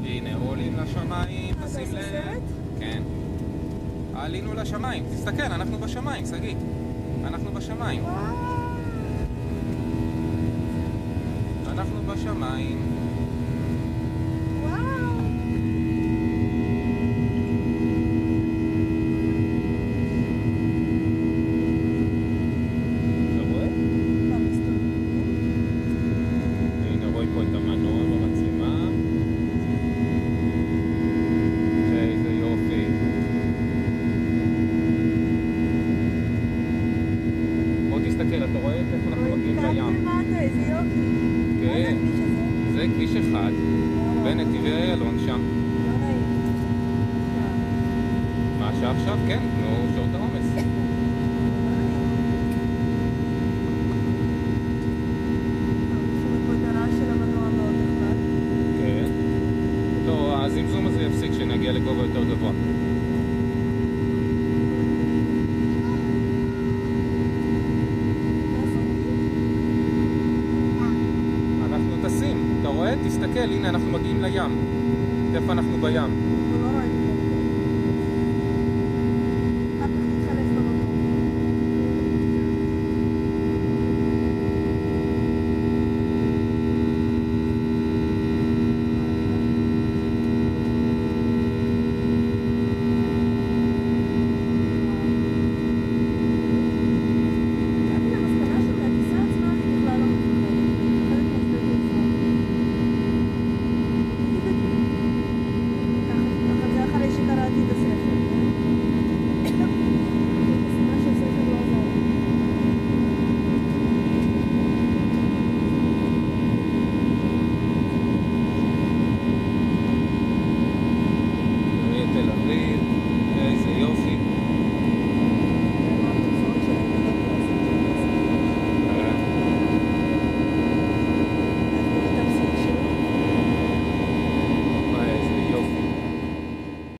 הנה, עולים לשמיים, תשים לב. כן. עלינו לשמיים, תסתכל, אנחנו בשמיים, סגי. אנחנו בשמיים. אנחנו בשמיים. תסתכל, אתה רואה איפה אנחנו מגיעים לים? איזה יופי. כן, זה כביש אחד, בנתיבי איילון שם. מה שעכשיו? כן, נו, שעות העומס. כן. טוב, הזמזום הזה יפסיק שנגיע לגובה יותר גבוה. אתה רואה? תסתכל, הנה אנחנו מגיעים לים. איפה אנחנו בים?